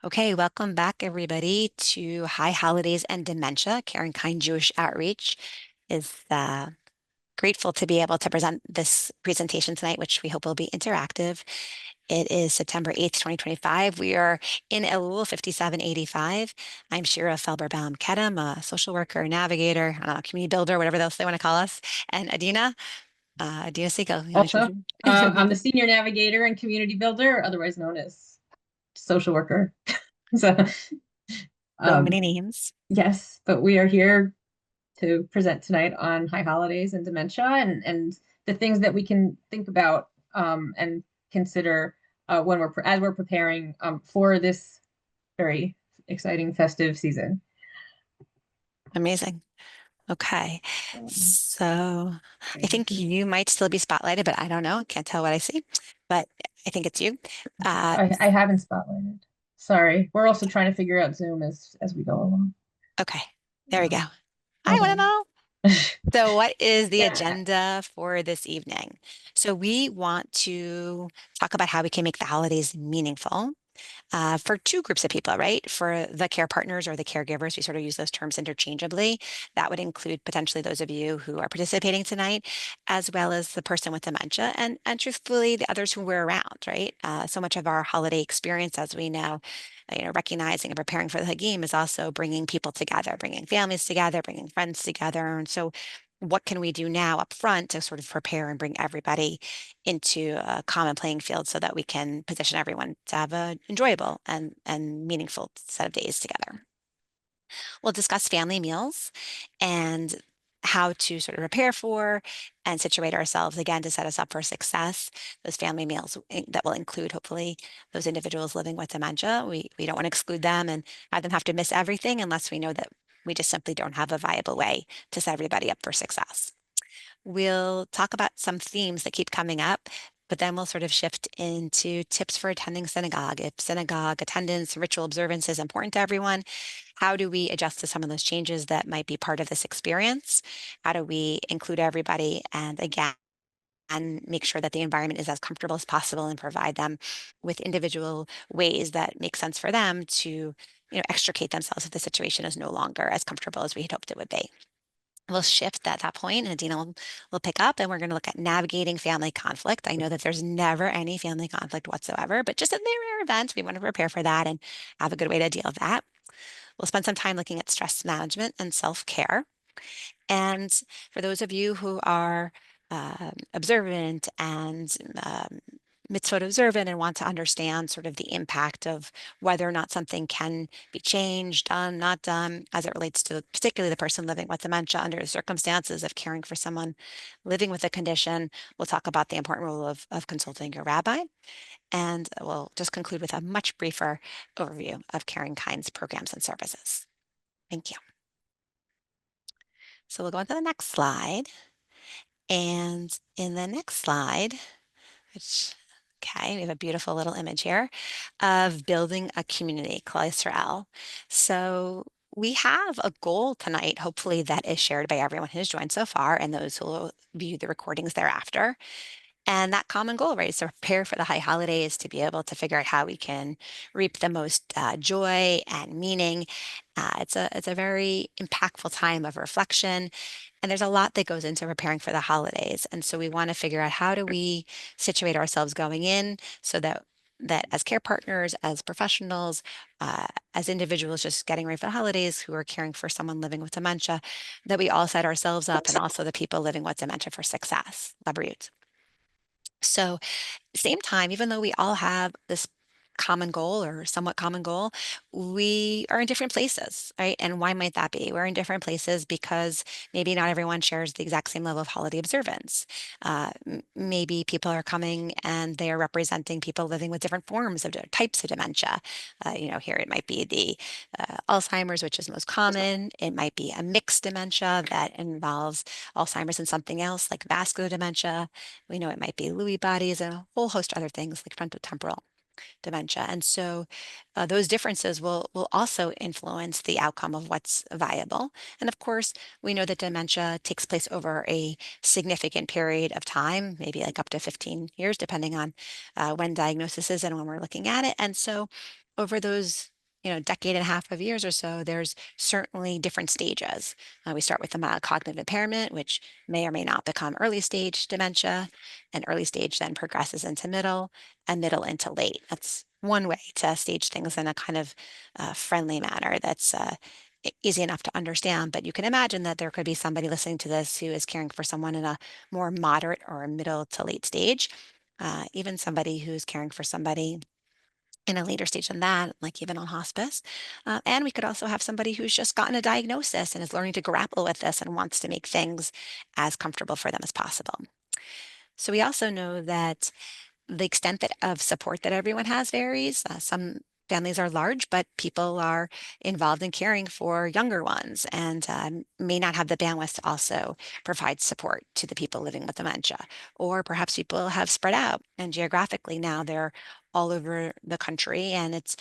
Okay, welcome back, everybody, to High Holidays and Dementia. CaringKind Jewish Outreach is grateful to be able to present this presentation tonight, which we hope will be interactive. It is September 8th, 2025. We are in Elul 5785. I'm Shira Felberbaum Kedem, a social worker, navigator, community builder, whatever else they want to call us, and Adina Segal. You want to Also, I'm the introduce? Senior Navigator and Community Builder, otherwise known as social worker. So, So um, many names. yes, but we are here to present tonight on high holidays and dementia and the things that we can think about and consider when as we're preparing for this very exciting festive season. Amazing. Okay. Um, So I think you might still be spotlighted, but I don't know. Can't tell what I see, but I think it's you. Uh, I haven't spotlighted. Sorry. We're also trying to figure out Zoom as we go along. okay. There we go. I Hold want to on. know. So what is the Yeah. agenda for this evening? So we want to talk about how we can make the holidays meaningful. For two groups of people, right? For the care partners or the caregivers, we sort of use those terms interchangeably. That would include potentially those of you who are participating tonight, as well as the person with dementia, and truthfully, the others who we're around, right? So much of our holiday experience, as we know, recognizing and preparing for the Hagim is also bringing people together, bringing families together, bringing friends together. And so, what can we do now up front to sort of prepare and bring everybody into a common playing field so that we can position everyone to have an enjoyable and meaningful set of days together. We'll discuss family meals and how to sort of prepare for and situate ourselves again to set us up for success. Those family meals that will include hopefully those individuals living with dementia. We don't want to exclude them and have them have to miss everything unless we know that we just simply don't have a viable way to set everybody up for success. We'll talk about some themes that keep coming up, but then we'll sort of shift into tips for attending synagogue. If synagogue attendance, ritual observance is important to everyone, how do we adjust to some of those changes that might be part of this experience? How do we include everybody? And again, and make sure that the environment is as comfortable as possible and provide them with individual ways that make sense for them to, extricate themselves if the situation is no longer as comfortable as we had hoped it would be. We'll shift at that point, and Adina will pick up, and we're going to look at navigating family conflict. I know that there's never any family conflict whatsoever, but just in the rare event, we want to prepare for that and have a good way to deal with that. We'll spend some time looking at stress management and self-care. And for those of you who are observant and mitzvot observant and want to understand sort of the impact of whether or not something can be changed, done, not done, as it relates to particularly the person living with dementia under the circumstances of caring for someone living with a condition, we'll talk about the important role of consulting your rabbi. And we'll just conclude with a much briefer overview of CaringKind's programs and services. Thank you. So we'll go on to the next slide. And in the next slide, which, okay, we have a beautiful little image here of building a community, Klal Yisrael. So we have a goal tonight, hopefully, that is shared by everyone who's joined so far and those who will view the recordings thereafter. And that common goal, right, is to prepare for the high holidays, to be able to figure out how we can reap the most joy and meaning. It's a very impactful time of reflection, and there's a lot that goes into preparing for the holidays. And so we want to figure out how do we situate ourselves going in so that as care partners, as professionals, as individuals just getting ready for the holidays who are caring for someone living with dementia, that we all set ourselves up and also the people living with dementia for success. Labriut. So, same time, even though we all have this common goal or somewhat common goal, we are in different places, right? And why might that be? We're in different places because maybe not everyone shares the exact same level of holiday observance. Maybe people are coming and they are representing people living with different forms of types of dementia. Here it might be the Alzheimer's, which is most common. It might be a mixed dementia that involves Alzheimer's and something else like vascular dementia. We know it might be Lewy bodies and a whole host of other things like frontotemporal dementia. And so those differences will also influence the outcome of what's viable. And of course, we know that dementia takes place over a significant period of time, maybe like up to 15 years, depending on when diagnosis is and when we're looking at it. And so over those decade and a half of years or so, there's certainly different stages. We start with the mild cognitive impairment, which may or may not become early stage dementia, and early stage then progresses into middle, and middle into late. That's one way to stage things in a kind of friendly manner that's easy enough to understand. But you can imagine that there could be somebody listening to this who is caring for someone in a more moderate or middle to late stage, even somebody who's caring for somebody in a later stage than that, like even on hospice. And we could also have somebody who's just gotten a diagnosis and is learning to grapple with this and wants to make things as comfortable for them as possible. So we also know that the extent that of support that everyone has varies. Some families are large, but people are involved in caring for younger ones and may not have the bandwidth to also provide support to the people living with dementia. Or perhaps people have spread out and geographically now they're all over the country and it's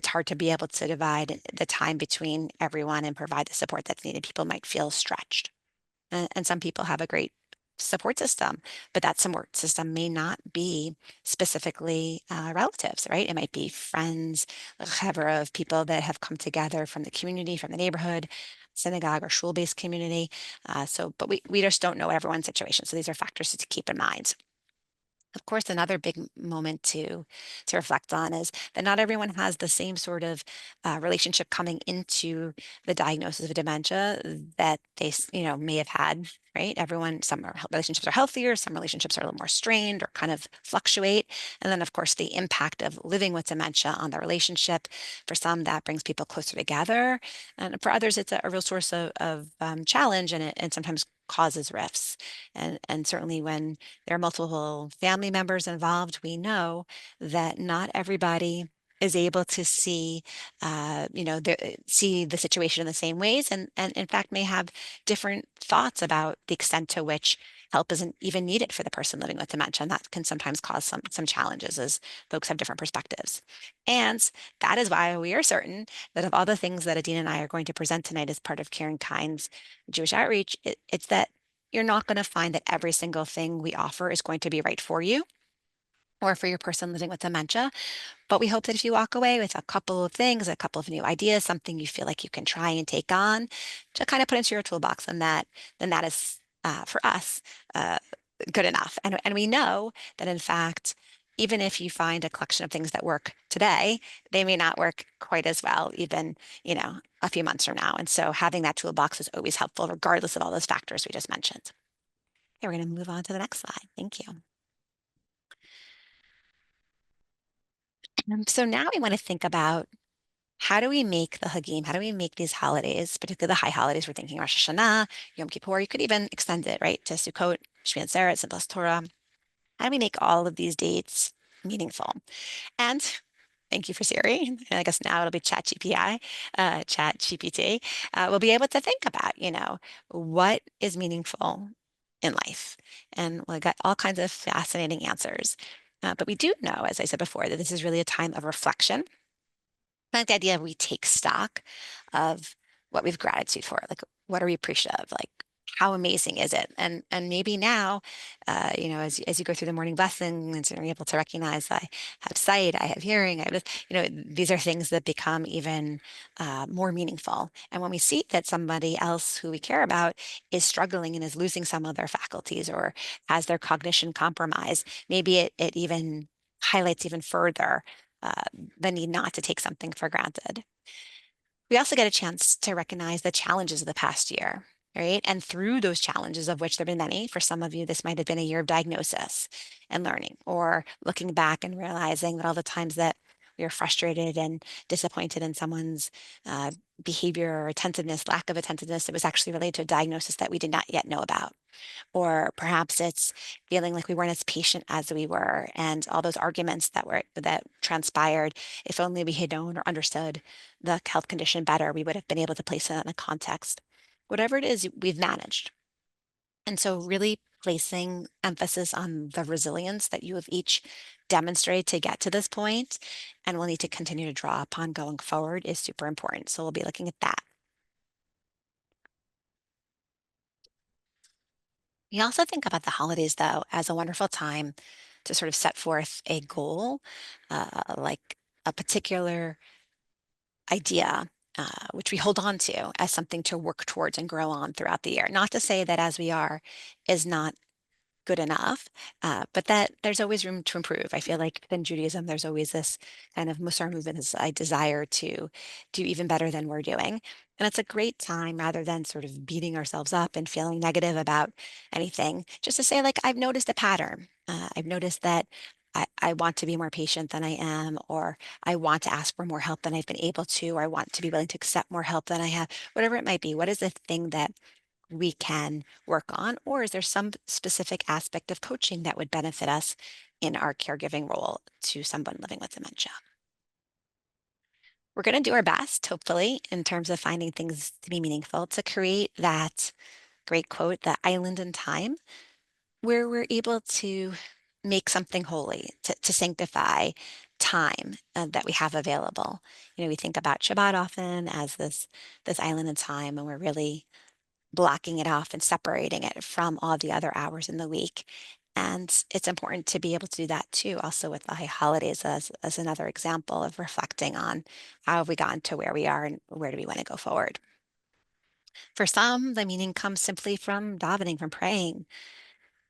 hard to be able to divide the time between everyone and provide the support that's needed. People might feel stretched. And some people have a great support system, but that support system may not be specifically relatives, right? It might be friends, a chevra of people that have come together from the community, from the neighborhood, synagogue or shul-based community. But we just don't know everyone's situation. So these are factors to keep in mind. Of course, another big moment to reflect on is that not everyone has the same sort of relationship coming into the diagnosis of dementia that they, may have had. Right? Everyone, relationships are healthier, some relationships are a little more strained or kind of fluctuate. And then, of course, the impact of living with dementia on the relationship. For some, that brings people closer together, and for others, it's a real source of challenge, and it sometimes causes rifts. And certainly when there are multiple family members involved, we know that not everybody is able to see the situation in the same ways, and in fact may have different thoughts about the extent to which help isn't even needed for the person living with dementia. And that can sometimes cause some challenges as folks have different perspectives. And that is why we are certain that of all the things that Adina and I are going to present tonight as part of CaringKind's Jewish outreach, it's that you're not going to find that every single thing we offer is going to be right for you or for your person living with dementia. But we hope that if you walk away with a couple of things, a couple of new ideas, something you feel like you can try and take on to kind of put into your toolbox, then that is for us uh, good enough. And we know that in fact, even if you find a collection of things that work today, they may not work quite as well, even, a few months from now. And so having that toolbox is always helpful, regardless of all those factors we just mentioned. Okay, we're going to move on to the next slide. Thank you. So now we want to think about how do we make the Hagim, how do we make these holidays, particularly the high holidays, we're thinking Rosh Hashanah, Yom Kippur, you could even extend it, right, to Sukkot, Shmini Atzeret, Simchas Torah. How do we make all of these dates meaningful? And thank you for Siri. And I guess now it'll be Chat GPT. We'll be able to think about, what is meaningful in life. And we got all kinds of fascinating answers. But we do know, as I said before, that this is really a time of reflection. I like the idea we take stock of what we've gratitude for. Like, what are we appreciative? Like, how amazing is it? And maybe now, as you go through the morning blessings and you're able to recognize I have sight, I have hearing, I have this, these are things that become even more meaningful. And when we see that somebody else who we care about is struggling and is losing some of their faculties or has their cognition compromised, maybe it even highlights even further uh, the need not to take something for granted. We also get a chance to recognize the challenges of the past year, right? And through those challenges, of which there have been many, for some of you, this might have been a year of diagnosis and learning, or looking back and realizing that all the times that we were frustrated and disappointed in someone's behavior or attentiveness, lack of attentiveness, it was actually related to a diagnosis that we did not yet know about. Or perhaps it's feeling like we weren't as patient as we were, and all those arguments that transpired. If only we had known or understood the health condition better, we would have been able to place it in a context. Whatever it is, we've managed. And so really placing emphasis on the resilience that you have each demonstrated to get to this point and will need to continue to draw upon going forward is super important. So we'll be looking at that. We also think about the holidays, though, as a wonderful time to sort of set forth a goal, like a particular idea, which we hold on to as something to work towards and grow on throughout the year. Not to say that as we are is not good enough, but that there's always room to improve. I feel like in Judaism, there's always this kind of Musar movement, this I desire to do even better than we're doing. And it's a great time rather than sort of beating ourselves up and feeling negative about anything, just to say, like, I've noticed a pattern. I've noticed that I want to be more patient than I am, or I want to ask for more help than I've been able to, or I want to be willing to accept more help than I have, whatever it might be. What is the thing that we can work on? Or is there some specific aspect of coaching that would benefit us in our caregiving role to someone living with dementia? We're going to do our best, hopefully, in terms of finding things to be meaningful, to create that great quote, the island in time, where we're able to make something holy, to sanctify time that we have available. You know, we think about Shabbat often as this island in time, and we're really blocking it off and separating it from all the other hours in the week. And it's important to be able to do that too, also with the high holidays as another example of reflecting on how have we gotten to where we are and where do we want to go forward. For some, the meaning comes simply from davening, from praying,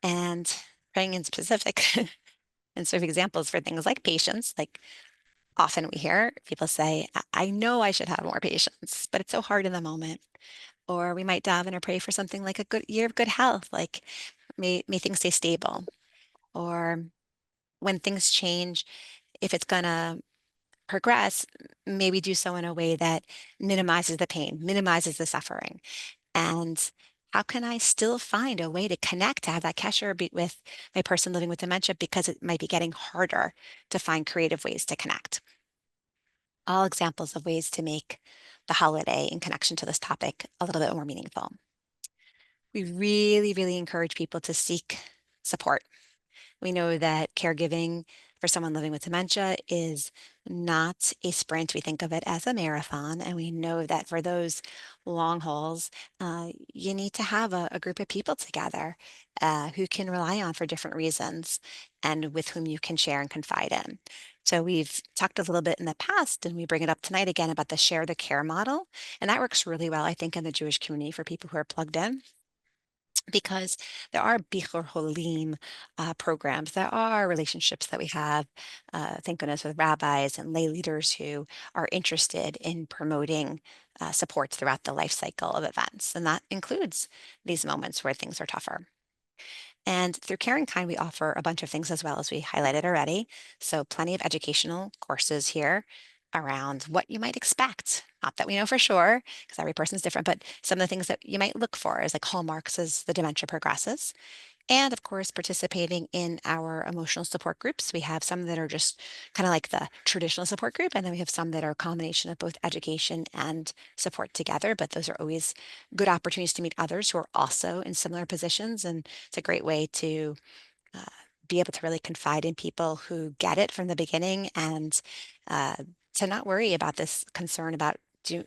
and praying in specific and sort of examples for things like patience. Like often we hear people say, I know I should have more patience, but it's so hard in the moment. Or we might daven or pray for something like a good year of good health, like may things stay stable. Or when things change, if it's gonna progress, maybe do so in a way that minimizes the pain, minimizes the suffering. And how can I still find a way to connect, to have that with my person living with dementia, because it might be getting harder to find creative ways to connect? All examples of ways to make the holiday in connection to this topic a little bit more meaningful. We really, really encourage people to seek support. We know that caregiving for someone living with dementia is not a sprint. We think of it as a marathon. And we know that for those long hauls, you need to have a group of people together who can rely on for different reasons and with whom you can share and confide in. So we've talked a little bit in the past, and we bring it up tonight again about the share the care model. And that works really well, I think, in the Jewish community for people who are plugged in, because there are Bichur Holim programs. There are relationships that we have, thank goodness, with rabbis and lay leaders who are interested in promoting supports throughout the life cycle of events. And that includes these moments where things are tougher. And through CaringKind, we offer a bunch of things as well, as we highlighted already. So plenty of educational courses here around what you might expect. Not that we know for sure, because every person's different, but some of the things that you might look for as like hallmarks as the dementia progresses. And of course, participating in our emotional support groups. We have some that are just kind of like the traditional support group, and then we have some that are a combination of both education and support together. But those are always good opportunities to meet others who are also in similar positions. And it's a great way to uh, be able to really confide in people who get it from the beginning, and uh, to not worry about this concern about do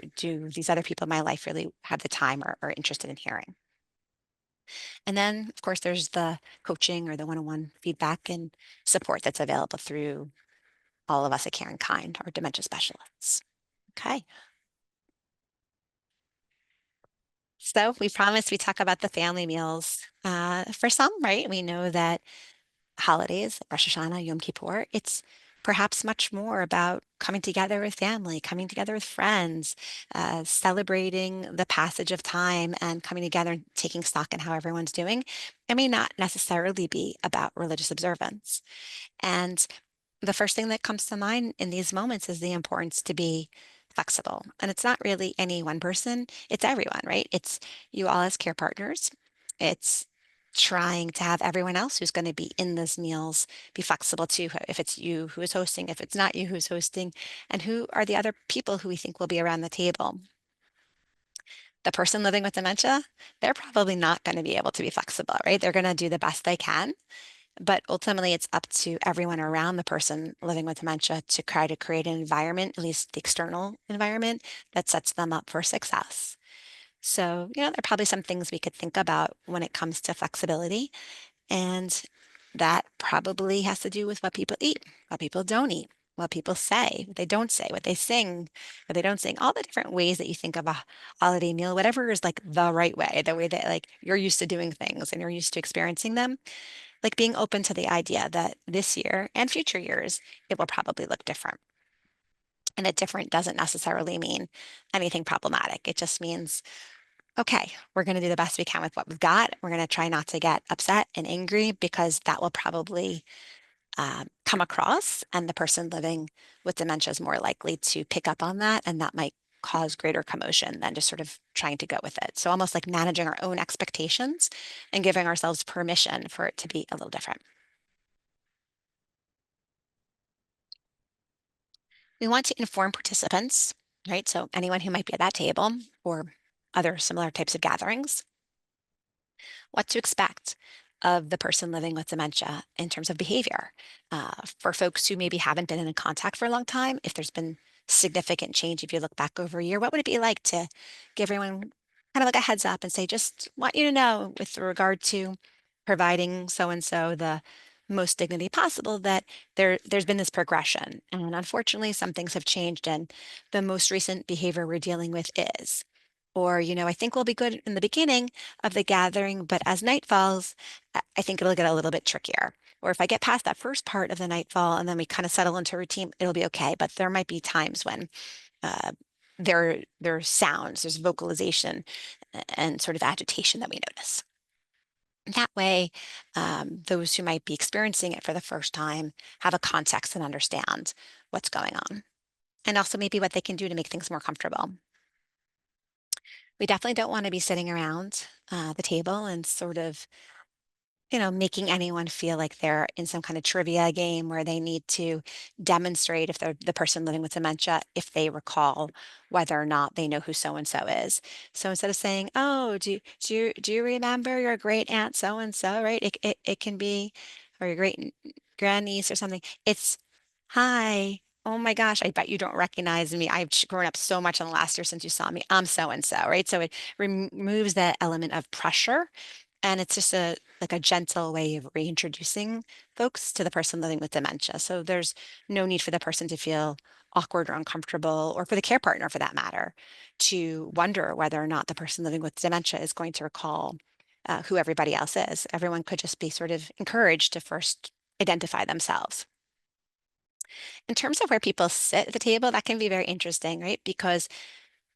these other people in my life really have the time or are interested in hearing. And then, of course, there's the coaching or the one-on-one feedback and support that's available through all of us at CaringKind, our dementia specialists. Okay. So we promised we talk about the family meals. For some, right, we know that holidays, Rosh Hashanah, Yom Kippur, it's perhaps much more about coming together with family, coming together with friends, celebrating the passage of time and coming together and taking stock in how everyone's doing. It may not necessarily be about religious observance. And the first thing that comes to mind in these moments is the importance to be flexible. And it's not really any one person, it's everyone, right? It's you all as care partners. It's trying to have everyone else who's going to be in those meals be flexible too. If it's you who is hosting, if it's not you who's hosting, and who are the other people who we think will be around the table. The person living with dementia, they're probably not going to be able to be flexible, right? They're going to do the best they can, but ultimately, it's up to everyone around the person living with dementia to try to create an environment, at least the external environment, that sets them up for success. So, there are probably some things we could think about when it comes to flexibility. And that probably has to do with what people eat, what people don't eat. what people say, what they don't say, what they sing, what they don't sing, all the different ways that you think of a holiday meal, whatever is like the right way, the way that like you're used to doing things and you're used to experiencing them, like being open to the idea that this year and future years, it will probably look different. And that different doesn't necessarily mean anything problematic. It just means, okay, we're going to do the best we can with what we've got. We're going to try not to get upset and angry because that will probably come across, and the person living with dementia is more likely to pick up on that, and that might cause greater commotion than just sort of trying to go with it. So almost like managing our own expectations and giving ourselves permission for it to be a little different. We want to inform participants, right? So anyone who might be at that table or other similar types of gatherings, what to expect of the person living with dementia in terms of behavior. For folks who maybe haven't been in contact for a long time, if there's been significant change, if you look back over a year, what would it be like to give everyone kind of like a heads up and say, just want you to know with regard to providing so and so the most dignity possible that there's been this progression. And unfortunately, some things have changed, and the most recent behavior we're dealing with is. Or, I think we'll be good in the beginning of the gathering, but as night falls, I think it'll get a little bit trickier. Or if I get past that first part of the nightfall and then we kind of settle into routine, it'll be okay. But there might be times when uh, there's sounds, there's vocalization and sort of agitation that we notice. That way, those who might be experiencing it for the first time have a context and understand what's going on, and also maybe what they can do to make things more comfortable. We definitely don't want to be sitting around the table and sort of, making anyone feel like they're in some kind of trivia game where they need to demonstrate if they're the person living with dementia, if they recall whether or not they know who so and so is. So instead of saying, "Oh, do you remember your great aunt so and so?" Right? It can be, or your great grandniece or something. It's, "Hi. Oh my gosh, I bet you don't recognize me. I've grown up so much in the last year since you saw me. I'm so and so," right? So it removes that element of pressure, and it's just a like a gentle way of reintroducing folks to the person living with dementia. So there's no need for the person to feel awkward or uncomfortable, or for the care partner for that matter, to wonder whether or not the person living with dementia is going to recall who everybody else is. Everyone could just be sort of encouraged to first identify themselves. In terms of where people sit at the table, that can be very interesting, right? Because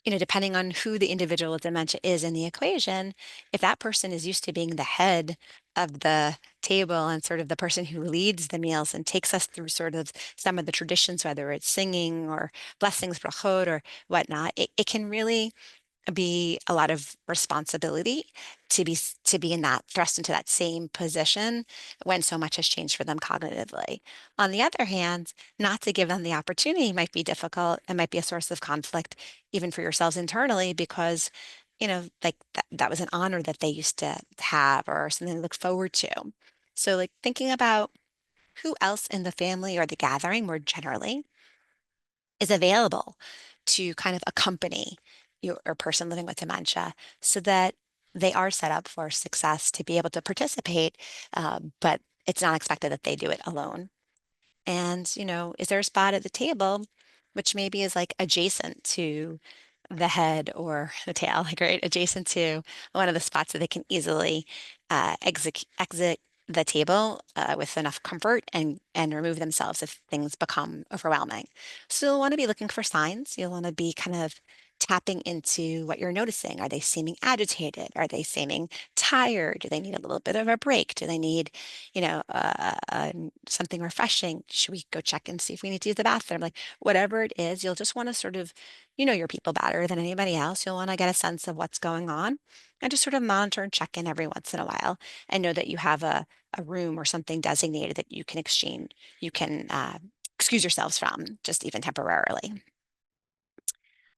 depending on who the individual with dementia is in the equation, if that person is used to being the head of the table and sort of the person who leads the meals and takes us through sort of some of the traditions, whether it's singing or blessings, brachot, or whatnot, it can really be a lot of responsibility to be in that thrust into that same position when so much has changed for them cognitively. On the other hand, not to give them the opportunity might be difficult and might be a source of conflict even for yourselves internally because like that was an honor that they used to have or something to look forward to. So like thinking about who else in the family or the gathering more generally is available to kind of accompany your person living with dementia so that they are set up for success to be able to participate, but it's not expected that they do it alone. And, is there a spot at the table which maybe is like adjacent to the head or the tail, like right adjacent to one of the spots that they can easily exit the table with enough comfort and remove themselves if things become overwhelming. So you'll want to be looking for signs. You'll want to be kind of tapping into what you're noticing. Are they seeming agitated? Are they seeming tired? Do they need a little bit of a break? Do they need, something refreshing? Should we go check and see if we need to use the bathroom? Like whatever it is, you'll just want to sort of your people better than anybody else. You'll want to get a sense of what's going on and just sort of monitor and check in every once in a while and know that you have a room or something designated that you can excuse yourselves from, just even temporarily.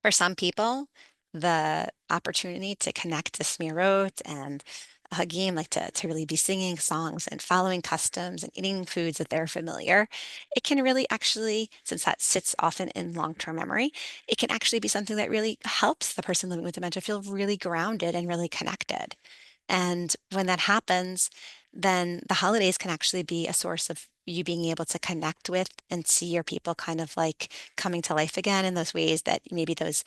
For some people, the opportunity to connect to Smirot and Hagim, like to really be singing songs and following customs and eating foods that they're familiar, it can really actually, since that sits often in long-term memory, it can actually be something that really helps the person living with dementia feel really grounded and really connected. And when that happens, then the holidays can actually be a source of you being able to connect with and see your people kind of like coming to life again in those ways that maybe those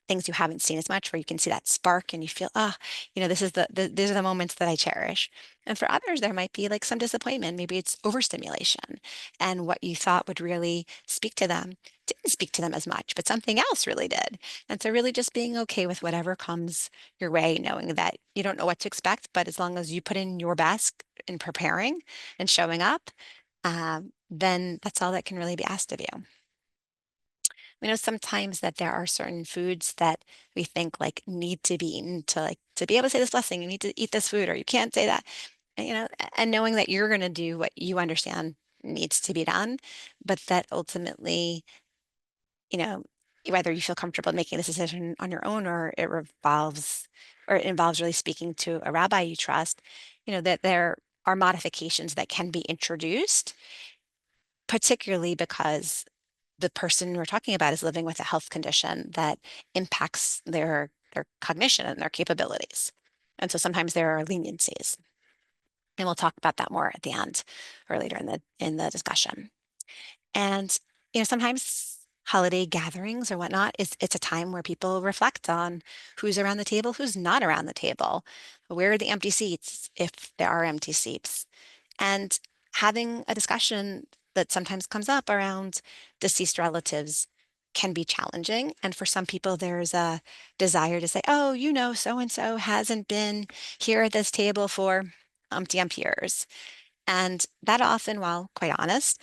things you haven't seen as much, where you can see that spark and you feel, ah, this is these are the moments that I cherish. And for others, there might be like some disappointment. Maybe it's overstimulation, and what you thought would really speak to them didn't speak to them as much, but something else really did. And so, really, just being okay with whatever comes your way, knowing that you don't know what to expect, but as long as you put in your best in preparing and showing up, then that's all that can really be asked of you. We know sometimes that there are certain foods that we think like need to be eaten to like to be able to say this blessing, you need to eat this food or you can't say that. And, and knowing that you're going to do what you understand needs to be done, but that ultimately, you know, whether you feel comfortable making this decision on your own or it involves really speaking to a rabbi you trust, that there are modifications that can be introduced, particularly because the person we're talking about is living with a health condition that impacts their cognition and their capabilities. And so sometimes there are leniencies. And we'll talk about that more at the end or later in the discussion. And sometimes holiday gatherings or whatnot is it's a time where people reflect on who's around the table, who's not around the table, where are the empty seats if there are empty seats, and having a discussion that sometimes comes up around deceased relatives can be challenging. And for some people, there's a desire to say, oh, so and so hasn't been here at this table for umpty years. And that often, while quite honest,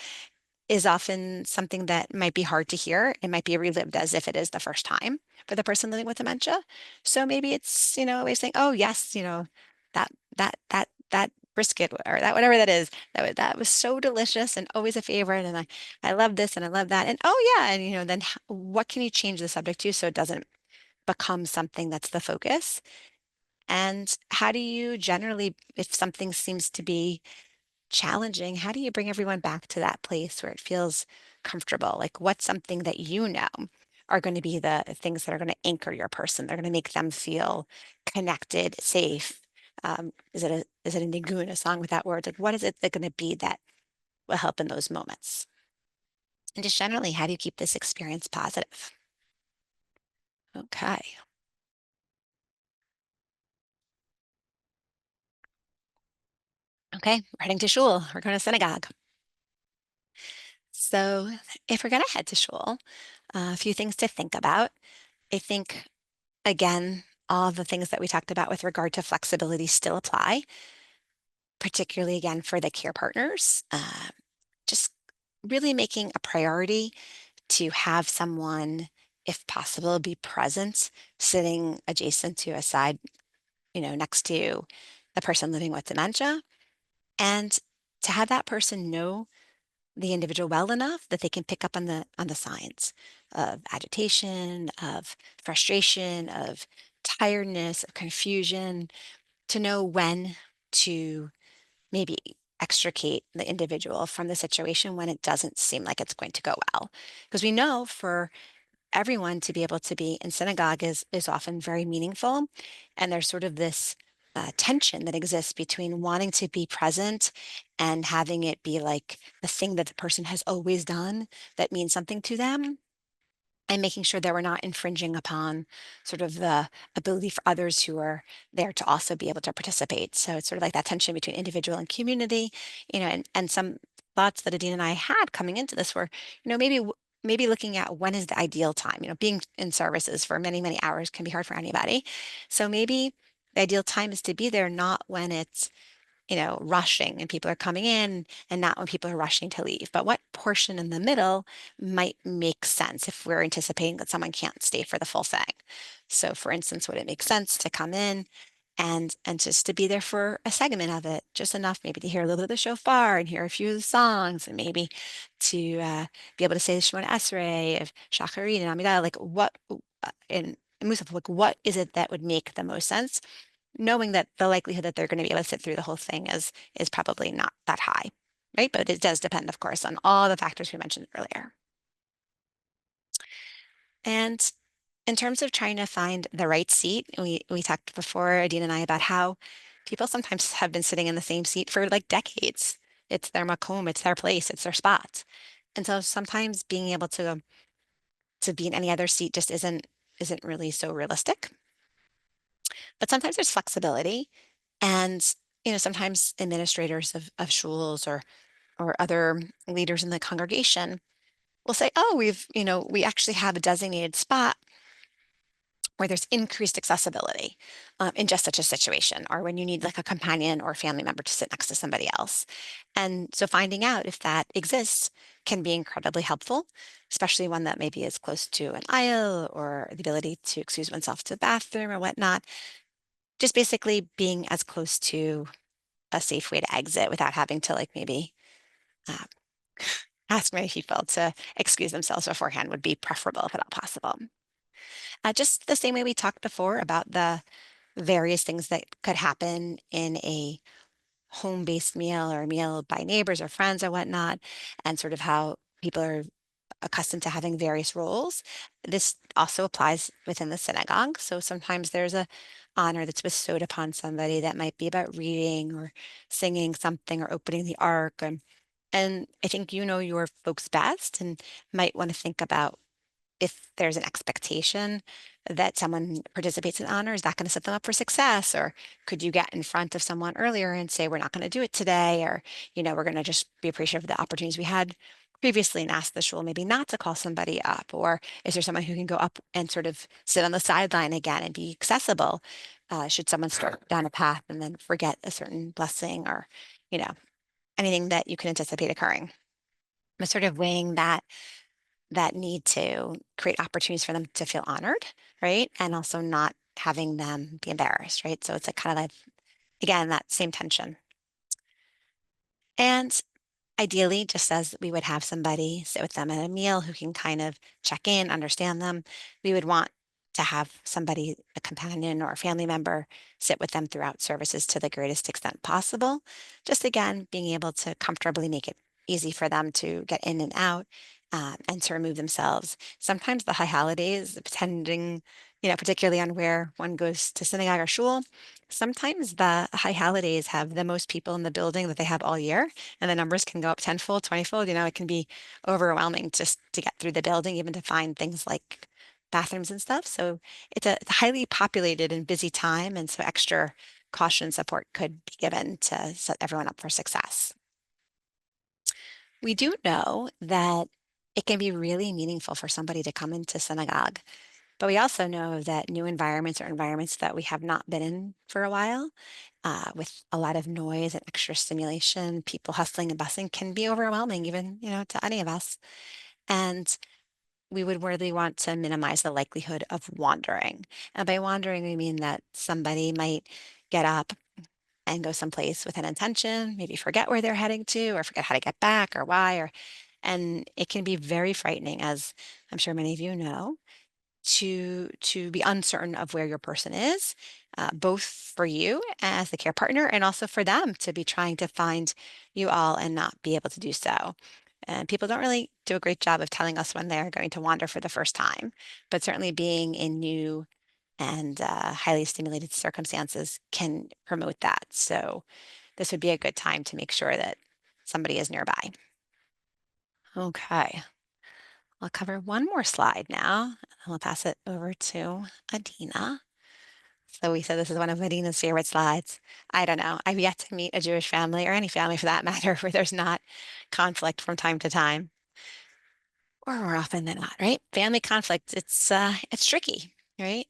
is often something that might be hard to hear. It might be relived as if it is the first time for the person living with dementia. So maybe it's, a way of saying, oh, yes, that brisket or that whatever that is, that was so delicious and always a favorite. And I love this and I love that. And oh yeah, and then what can you change the subject to so it doesn't become something that's the focus? And how do you generally, if something seems to be challenging, how do you bring everyone back to that place where it feels comfortable? Like, what's something that are going to be the things that are going to anchor your person? They're going to make them feel connected, safe. Is it a nigun, a song with that word? Like, what is it that going to be that will help in those moments? And just generally, how do you keep this experience positive? Okay. Okay, we're heading to shul. We're going to synagogue. So, if we're going to head to shul, a few things to think about. I think again, all the things that we talked about with regard to flexibility still apply, particularly again for the care partners. Just really making a priority to have someone, if possible, be present, sitting adjacent to a side, next to the person living with dementia, and to have that person know the individual well enough that they can pick up on the signs of agitation, of frustration, of tiredness, of confusion, to know when to maybe extricate the individual from the situation when it doesn't seem like it's going to go well. Because we know for everyone to be able to be in synagogue is often very meaningful. And there's sort of this tension that exists between wanting to be present and having it be like the thing that the person has always done that means something to them, and making sure that we're not infringing upon sort of the ability for others who are there to also be able to participate. So it's sort of like that tension between individual and community, and some thoughts that Adina and I had coming into this were, maybe looking at when is the ideal time. Being in services for many, many hours can be hard for anybody. So maybe the ideal time is to be there not when it's rushing and people are coming in, and not when people are rushing to leave. But what portion in the middle might make sense if we're anticipating that someone can't stay for the full thing? So for instance, would it make sense to come in and just to be there for a segment of it, just enough maybe to hear a little bit of the shofar and hear a few of the songs, and maybe to be able to say the Shemona Esrei of Shacharit and Amidah, like what in Musaf, like what is it that would make the most sense, knowing that the likelihood that they're going to be able to sit through the whole thing is probably not that high, right? But it does depend, of course, on all the factors we mentioned earlier. And in terms of trying to find the right seat, we talked before, Adina and I, about how people sometimes have been sitting in the same seat for like decades. It's their makom, it's their place, it's their spot. And so sometimes being able to be in any other seat just isn't really so realistic. But sometimes there's flexibility. And, sometimes administrators of schools or other leaders in the congregation will say, oh, we actually have a designated spot where there's increased accessibility in just such a situation, or when you need like a companion or a family member to sit next to somebody else. And so finding out if that exists can be incredibly helpful, especially one that maybe is close to an aisle or the ability to excuse oneself to the bathroom or whatnot. Just basically being as close to a safe way to exit without having to like maybe uh, ask many people to excuse themselves beforehand would be preferable if at all possible. Just the same way we talked before about the various things that could happen in a home-based meal or a meal by neighbors or friends or whatnot, and sort of how people are accustomed to having various roles. This also applies within the synagogue. So sometimes there's a honor that's bestowed upon somebody that might be about reading or singing something or opening the ark. And I think you know your folks best and might want to think about if there's an expectation that someone participates in honor, is that going to set them up for success? Or could you get in front of someone earlier and say, we're not going to do it today? Or, we're going to just be appreciative of the opportunities we had previously and ask the shul maybe not to call somebody up? Or is there someone who can go up and sort of sit on the sideline again and be accessible? Should someone start down a path and then forget a certain blessing or, you know, anything that you can anticipate occurring? But sort of weighing that need to create opportunities for them to feel honored, right? And also not having them be embarrassed, right? So it's a kind of like, again, that same tension. And ideally, just as we would have somebody sit with them at a meal who can kind of check in, understand them, we would want to have somebody, a companion or a family member, sit with them throughout services to the greatest extent possible. Just again, being able to comfortably make it easy for them to get in and out and to remove themselves. Sometimes the high holidays, depending, particularly on where one goes to synagogue or shul, sometimes the high holidays have the most people in the building that they have all year, and the numbers can go up tenfold, 20-fold. It can be overwhelming just to get through the building, even to find things like bathrooms and stuff. So it's a highly populated and busy time, and so extra caution and support could be given to set everyone up for success. We do know that it can be really meaningful for somebody to come into synagogue, but we also know that new environments or environments that we have not been in for a while, with a lot of noise and extra stimulation, people hustling and bustling can be overwhelming, even, to any of us. And we would really want to minimize the likelihood of wandering. And by wandering, we mean that somebody might get up and go someplace with an intention, maybe forget where they're heading to, or forget how to get back or why, and it can be very frightening, as I'm sure many of you know, to be uncertain of where your person is, both for you as the care partner and also for them to be trying to find you all and not be able to do so. And people don't really do a great job of telling us when they're going to wander for the first time, but certainly being in new and highly stimulated circumstances can promote that. So this would be a good time to make sure that somebody is nearby. Okay, I'll cover one more slide now, and I'll pass it over to Adina. So we said this is one of Adina's favorite slides. I don't know. I've yet to meet a Jewish family or any family for that matter where there's not conflict from time to time, or more often than not, right? Family conflict, it's tricky, right?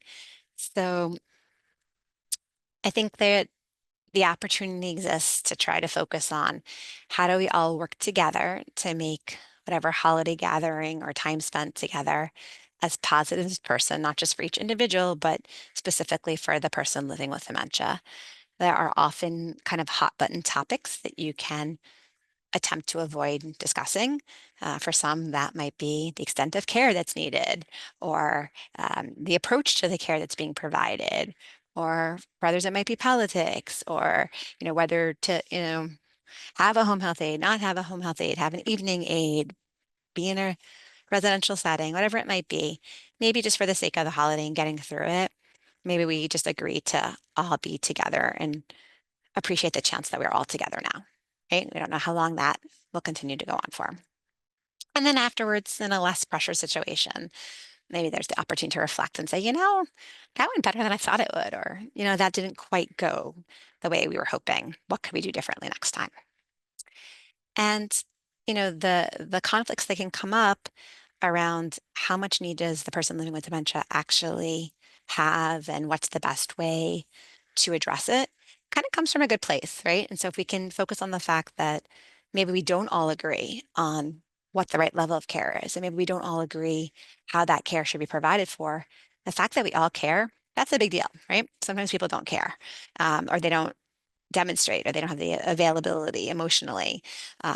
So I think that the opportunity exists to try to focus on how do we all work together to make whatever holiday gathering or time spent together as positive as person, not just for each individual, but specifically for the person living with dementia. There are often kind of hot button topics that you can attempt to avoid discussing. For some, that might be the extent of care that's needed, or the approach to the care that's being provided, or for others, it might be politics, or whether to have a home health aide, not have a home health aide, have an evening aide, be in a residential setting, whatever it might be. Maybe just for the sake of the holiday and getting through it, maybe we just agree to all be together and appreciate the chance that we're all together now, right? We don't know how long that will continue to go on for. And then afterwards, in a less pressure situation, maybe there's the opportunity to reflect and say, that went better than I thought it would, or, that didn't quite go the way we were hoping. What could we do differently next time? And, the conflicts that can come up around how much need does the person living with dementia actually have and what's the best way to address it kind of comes from a good place, right? And so if we can focus on the fact that maybe we don't all agree on what the right level of care is, and maybe we don't all agree how that care should be provided for, the fact that we all care, that's a big deal, right? Sometimes people don't care, or they don't demonstrate, or they don't have the availability emotionally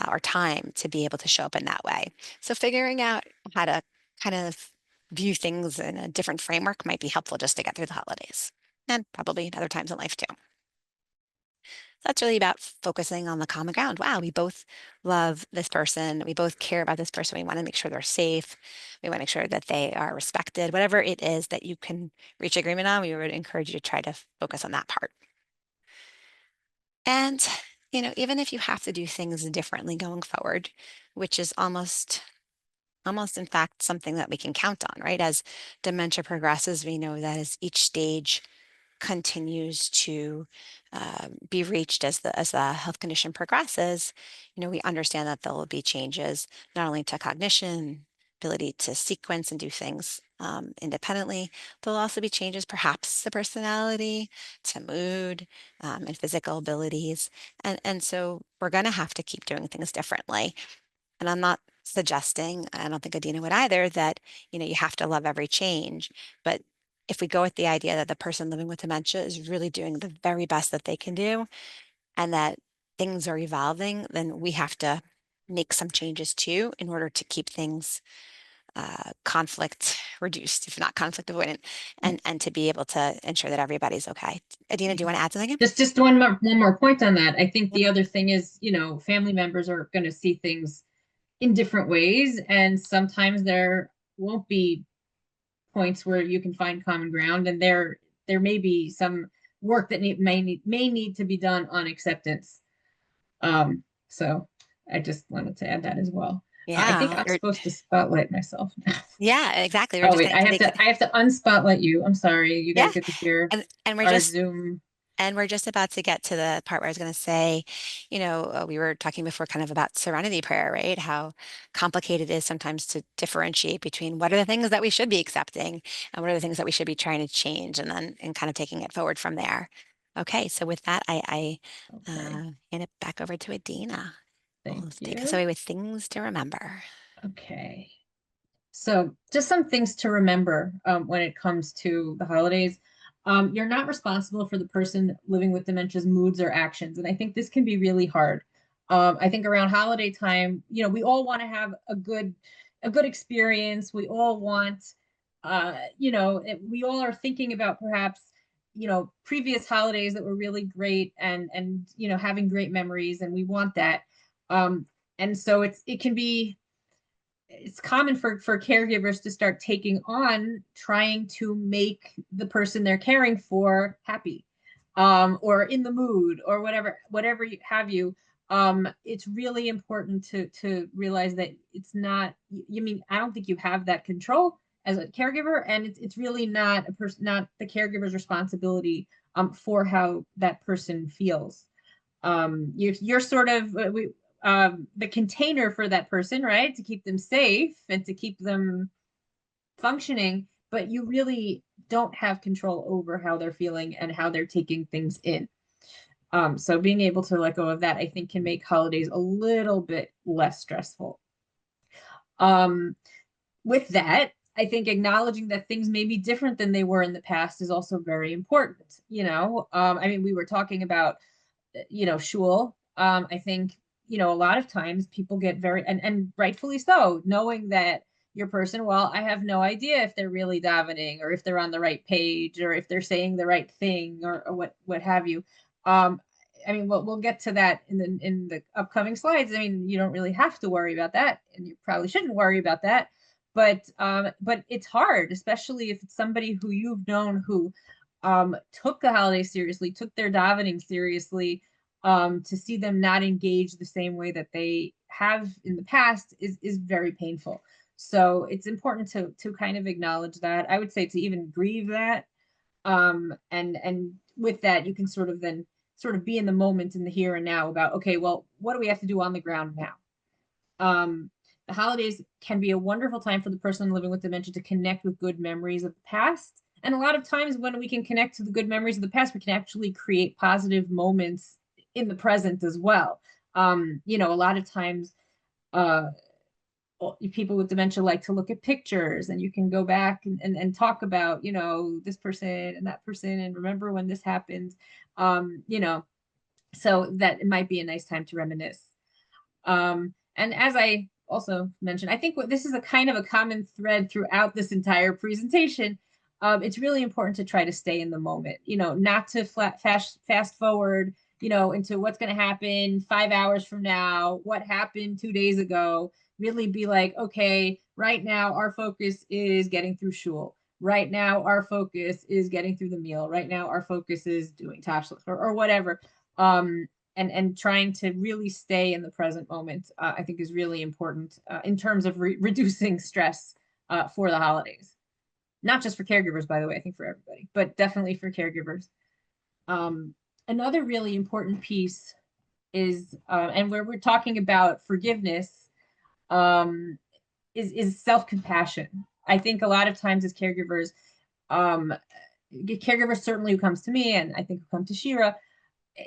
or time to be able to show up in that way. So figuring out how to kind of view things in a different framework might be helpful just to get through the holidays and probably other times in life too. That's really about focusing on the common ground. Wow, we both love this person. We both care about this person. We want to make sure they're safe. We want to make sure that they are respected. Whatever it is that you can reach agreement on, we would encourage you to try to focus on that part. And, even if you have to do things differently going forward, which is almost in fact something that we can count on, right? As dementia progresses, we know that as each stage continues to be reached as the health condition progresses, we understand that there will be changes not only to cognition, ability to sequence and do things independently. There'll also be changes perhaps to personality, to mood, and physical abilities. And so we're going to have to keep doing things differently. And I'm not suggesting, I don't think Adina would either, that, you have to love every change. But if we go with the idea that the person living with dementia is really doing the very best that they can do and that things are evolving, then we have to make some changes too in order to keep things conflict reduced, if not conflict avoidant, and to be able to ensure that everybody's okay. Adina, do you want to add something? Just one more point on that. I think the other thing is, family members are going to see things in different ways, and sometimes there won't be points where you can find common ground, and there may be some work that may need to be done on acceptance. So I just wanted to add that as well. I think Yeah, I'm supposed to spotlight myself now. yeah, exactly. We're Oh just wait, saying I have to unspotlight you. I'm sorry. You yeah, guys get to hear and we're our just Zoom. And we're just about to get to the part where I was going to say, we were talking before kind of about serenity prayer, right? How complicated it is sometimes to differentiate between what are the things that we should be accepting and what are the things that we should be trying to change, and then and kind of taking it forward from there. Okay, so with that, Okay, hand it back over to Adina. thank Will take us you. away with things to remember. Okay. So just some things to remember when it comes to the holidays. You're not responsible for the person living with dementia's moods or actions. And I think this can be really hard. I think around holiday time, we all want to have a good experience. We all want, we all are thinking about perhaps, previous holidays that were really great, and having great memories, and we want that. And so it's common for caregivers to start taking on trying to make the person they're caring for happy, or in the mood, or whatever you have you. It's really important to realize that it's not, I don't think you have that control as a caregiver, and it's really not the caregiver's responsibility for how that person feels. You're sort of the container for that person, right? To keep them safe and to keep them functioning, but you really don't have control over how they're feeling and how they're taking things in. So being able to let go of that, I think, can make holidays a little bit less stressful. Um, with that, I think acknowledging that things may be different than they were in the past is also very important. We were talking about, shul. I think, a lot of times people get very, and rightfully so, knowing that your person, well, I have no idea if they're really davening, or if they're on the right page, or if they're saying the right thing, or what have you. We'll get to that in the upcoming slides. You don't really have to worry about that, and you probably shouldn't worry about that. But it's hard, especially if it's somebody who you've known who took the holidays seriously, took their davening seriously, to see them not engage the same way that they have in the past is very painful. So it's important to kind of acknowledge that. I would say to even grieve that. And with that, you can sort of then sort of be in the moment in the here and now about, okay, well, what do we have to do on the ground now? The holidays can be a wonderful time for the person living with dementia to connect with good memories of the past. And a lot of times when we can connect to the good memories of the past, we can actually create positive moments in the present as well. You know, a lot of times uh, people with dementia like to look at pictures, and you can go back and talk about, you know, this person and that person and remember when this happened. You know, so that it might be a nice time to reminisce. And as I also mentioned, I think this is a kind of a common thread throughout this entire presentation. It's really important to try to stay in the moment, you know, not to fast forward, you know, into what's going to happen 5 hours from now, what happened 2 days ago. Really be like, okay, right now our focus is getting through shul. Right now our focus is getting through the meal. Right now our focus is doing tashlich or whatever. And trying to really stay in the present moment, I think is really important in terms of reducing stress for the holidays. Not just for caregivers, by the way, I think for everybody, but definitely for caregivers. Another really important piece is, and where we're talking about forgiveness, is self-compassion. I think a lot of times as caregivers, um, caregivers certainly who comes to me, and I think who come to Shira,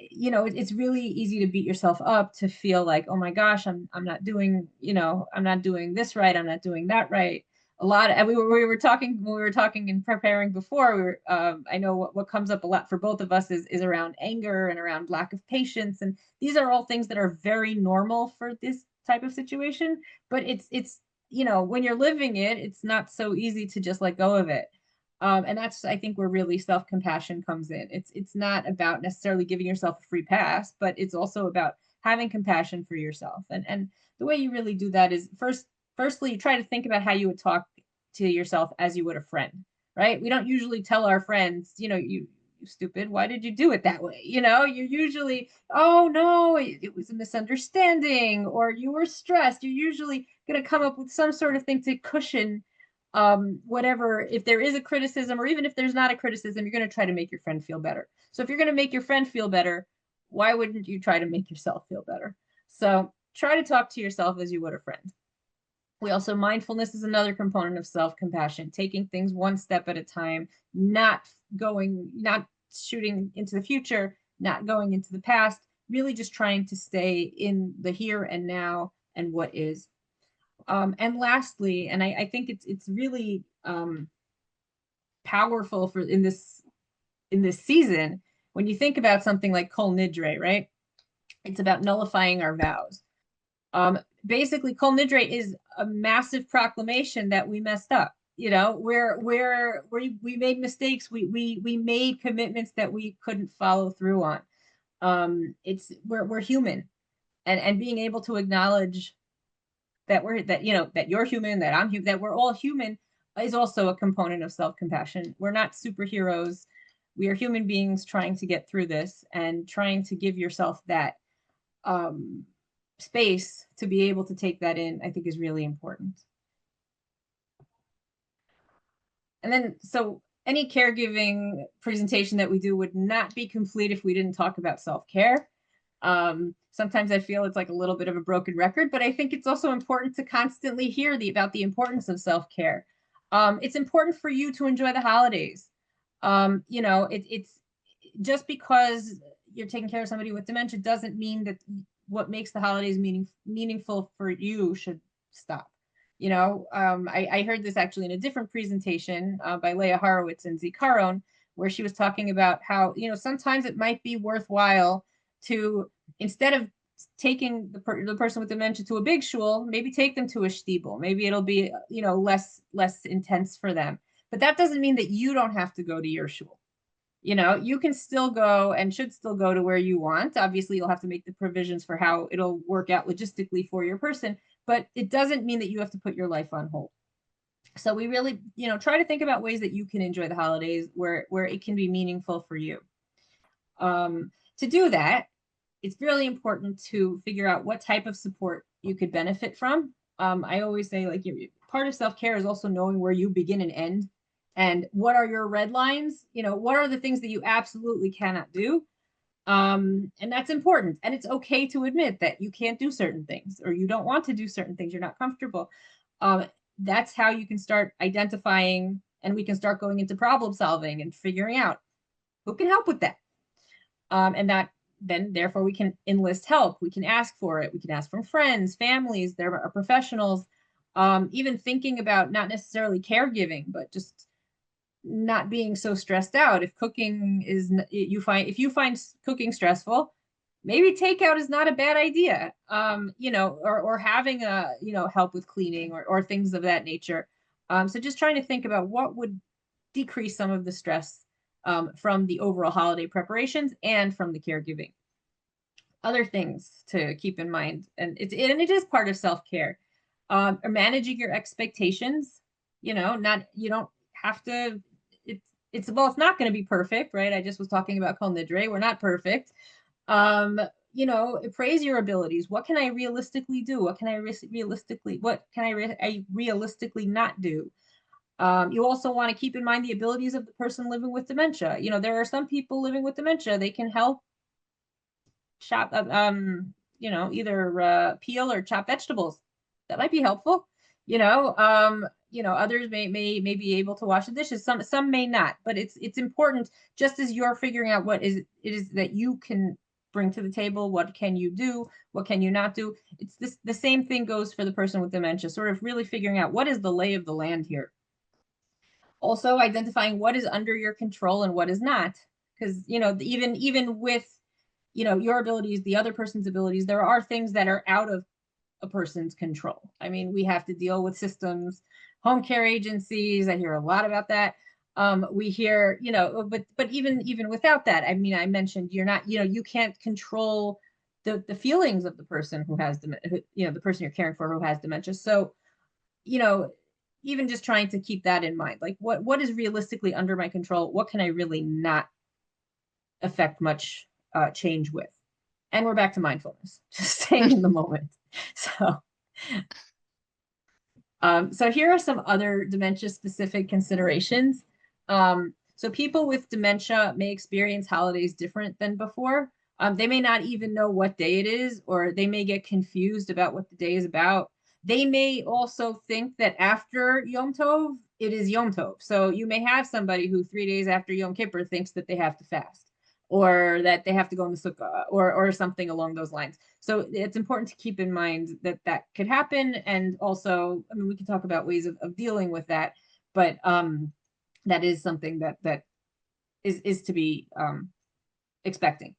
you know, it's really easy to beat yourself up, to feel like, oh my gosh, I'm not doing, you know, I'm not doing this right, I'm not doing that right. A lot of, and we were talking when we were talking and preparing before, we were I know what comes up a lot for both of us is around anger and around lack of patience, and these are all things that are very normal for this type of situation, but it's you know, when you're living it, it's not so easy to just let go of it. And that's, I think, where really self-compassion comes in. It's not about necessarily giving yourself a free pass, but it's also about having compassion for yourself. And the way you really do that is firstly, you try to think about how you would talk to yourself as you would a friend, right? We don't usually tell our friends, you know, you stupid, why did you do it that way? You know, you usually, oh no, it was a misunderstanding, or you were stressed. You're usually going to come up with some sort of thing to cushion whatever, if there is a criticism, or even if there's not a criticism, you're going to try to make your friend feel better. So if you're going to make your friend feel better, why wouldn't you try to make yourself feel better? So try to talk to yourself as you would a friend. We also, mindfulness is another component of self-compassion, taking things one step at a time, not shooting into the future, not going into the past, really just trying to stay in the here and now and what is. And lastly, and I think it's really powerful for in this season, when you think about something like Kol Nidre, right? It's about nullifying our vows. Basically, Kol Nidre is a massive proclamation that we messed up. You know, we made mistakes. We made commitments that we couldn't follow through on. It's we're human, and being able to acknowledge that you know, that you're human, that I'm human, that we're all human, is also a component of self-compassion. We're not superheroes. We are human beings trying to get through this, and trying to give yourself that space to be able to take that in, I think, is really important. And then, so any caregiving presentation that we do would not be complete if we didn't talk about self-care. Sometimes I feel it's like a little bit of a broken record, but I think it's also important to constantly hear about the importance of self-care. It's important for you to enjoy the holidays. You know, it's just because you're taking care of somebody with dementia doesn't mean that what makes the holidays meaningful for you should stop. You know, I heard this actually in a different presentation by Leah Horowitz and Zikaron, where she was talking about how, you know, sometimes it might be worthwhile to, instead of taking the person with dementia to a big shul, maybe take them to a shtibel. Maybe it'll be, you know, less intense for them. But that doesn't mean that you don't have to go to your shul. You know, you can still go and should still go to where you want. Obviously, you'll have to make the provisions for how it'll work out logistically for your person, but it doesn't mean that you have to put your life on hold. So we really, you know, try to think about ways that you can enjoy the holidays where it can be meaningful for you. To do that, it's really important to figure out what type of support you could benefit from. I always say, like, part of self-care is also knowing where you begin and end, and what are your red lines. What are the things that you absolutely cannot do, and that's important. And it's okay to admit that you can't do certain things, or you don't want to do certain things, you're not comfortable. um, that's how you can start identifying, and we can start going into problem solving and figuring out who can help with that. And that then therefore we can enlist help, we can ask for it, we can ask from friends, families, there are professionals. Even thinking about not necessarily caregiving, but just not being so stressed out. If cooking is, if you find cooking stressful, maybe takeout is not a bad idea. Or having help with cleaning, or things of that nature. So just trying to think about what would decrease some of the stress from the overall holiday preparations and from the caregiving. Other things to keep in mind, and it is part of self-care, are managing your expectations. Not, you don't have to, it's well, it's not going to be perfect, right? I just was talking about Kol Nidre. We're not perfect. Praise your abilities. What can I realistically do? What can I realistically not do? You also want to keep in mind the abilities of the person living with dementia. There are some people living with dementia, they can help chop, either peel or chop vegetables. That might be helpful. Others may be able to wash the dishes. Some may not, but it's important, just as you're figuring out what it is that you can bring to the table. What can you do? What can you not do? The same thing goes for the person with dementia, sort of really figuring out what is the lay of the land here. Also identifying what is under your control and what is not, because even with your abilities, the other person's abilities, there are things that are out of a person's control. I mean, we have to deal with systems, home care agencies. I hear a lot about that. We hear, but even without that, I mean, I mentioned you can't control the feelings of the person who has the person you're caring for who has dementia. So, even just trying to keep that in mind, like what is realistically under my control? What can I really not affect much change with? And we're back to mindfulness, just staying in the moment. So here are some other dementia-specific considerations. So people with dementia may experience holidays different than before. They may not even know what day it is, or they may get confused about what the day is about. They may also think that after Yom Tov, it is Yom Tov. So you may have somebody who 3 days after Yom Kippur thinks that they have to fast, or that they have to go in the sukkah, or something along those lines. So it's important to keep in mind that that could happen. And also, I mean, we can talk about ways of dealing with that, but that is something that is to be expecting.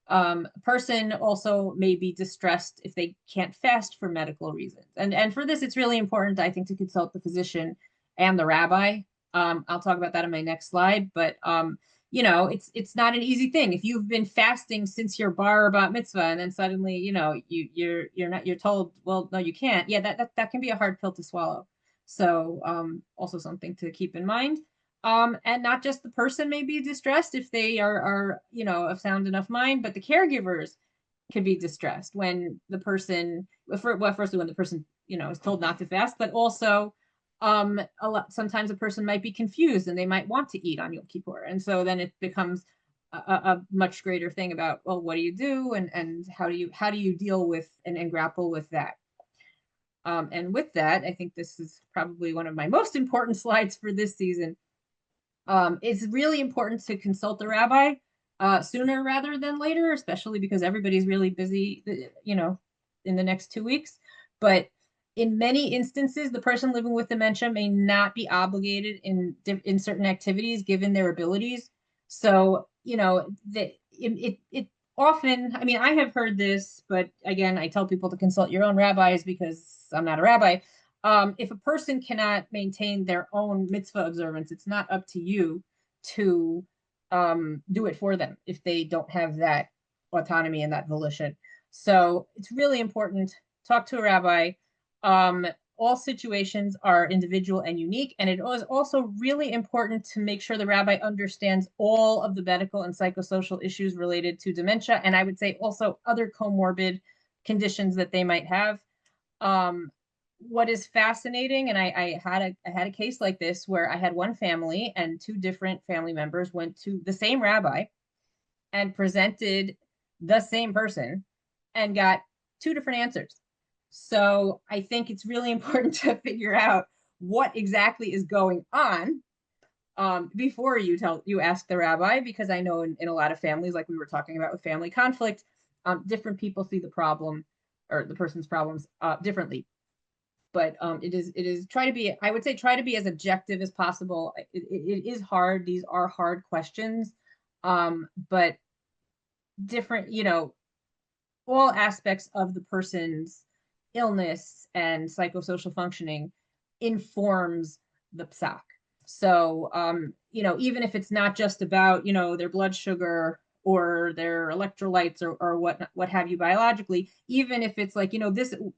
A person also may be distressed if they can't fast for medical reasons. And for this, it's really important, I think, to consult the physician and the rabbi. I'll talk about that in my next slide, but it's not an easy thing. If you've been fasting since your bar or bat mitzvah, and then suddenly, you're told, well, no, you can't. Yeah, that can be a hard pill to swallow. So also something to keep in mind. And not just the person may be distressed if they are of sound enough mind, but the caregivers could be distressed when the person, firstly, when the person, is told not to fast, but also sometimes a person might be confused and they might want to eat on Yom Kippur. And so then it becomes a much greater thing about, well, what do you do? And how do you deal with and grapple with that? And with that, I think this is probably one of my most important slides for this season. It's really important to consult the rabbi sooner rather than later, especially because everybody's really busy, in the next 2 weeks. But in many instances, the person living with dementia may not be obligated in certain activities given their abilities. So, it often, I mean, I have heard this, but again, I tell people to consult your own rabbis because I'm not a rabbi. If a person cannot maintain their own mitzvah observance, it's not up to you to do it for them if they don't have that autonomy and that volition. So it's really important. Talk to a rabbi. all situations are individual and unique, and it is also really important to make sure the rabbi understands all of the medical and psychosocial issues related to dementia, and I would say also other comorbid conditions that they might have. What is fascinating, and I had a case like this where I had one family and two different family members went to the same rabbi and presented the same person and got two different answers. So I think it's really important to figure out what exactly is going on before you ask the rabbi, because I know in a lot of families, like we were talking about with family conflict, different people see the problem or the person's problems differently. But it is try to be, I would say, try to be as objective as possible. It is hard. These are hard questions, but different, all aspects of the person's illness and psychosocial functioning informs the psak. So, even if it's not just about, their blood sugar or their electrolytes or what have you biologically, even if it's like,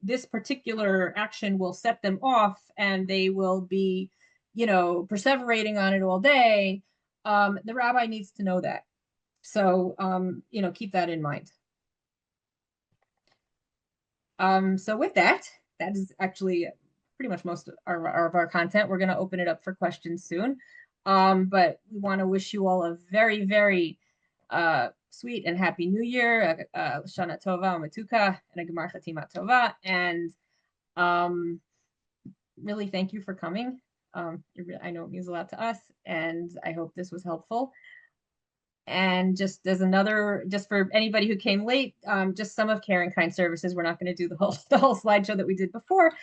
this particular action will set them off and they will be, perseverating on it all day, the rabbi needs to know that. So, keep that in mind. So with that is actually pretty much most of our content. We're going to open it up for questions soon. But we want to wish you all a very, very sweet and happy new year, Shana Tova Matuka, and a Gemar Chatima Tova. And really thank you for coming. I know it means a lot to us, and I hope this was helpful. And just for anybody who came late, just some of CaringKind services. We're not going to do the whole slideshow that we did before.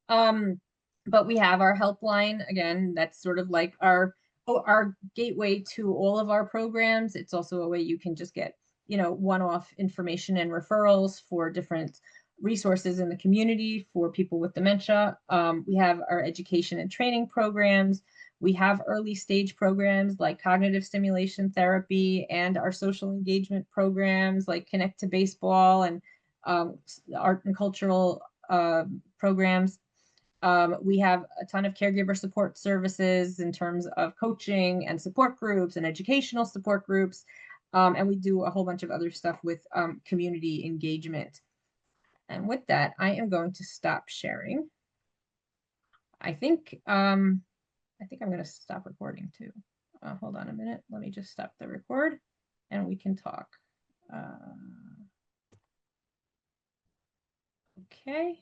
But we have our helpline. Again, that's sort of like our gateway to all of our programs. It's also a way you can just get, one-off information and referrals for different resources in the community for people with dementia. We have our education and training programs. We have early stage programs like cognitive stimulation therapy and our social engagement programs like Connect to Baseball and art and cultural programs. We have a ton of caregiver support services in terms of coaching and support groups and educational support groups. And we do a whole bunch of other stuff with community engagement. And with that, I am going to stop sharing. I think I'm going to stop recording too. Hold on a minute. Let me just stop the record and we can talk. Okay.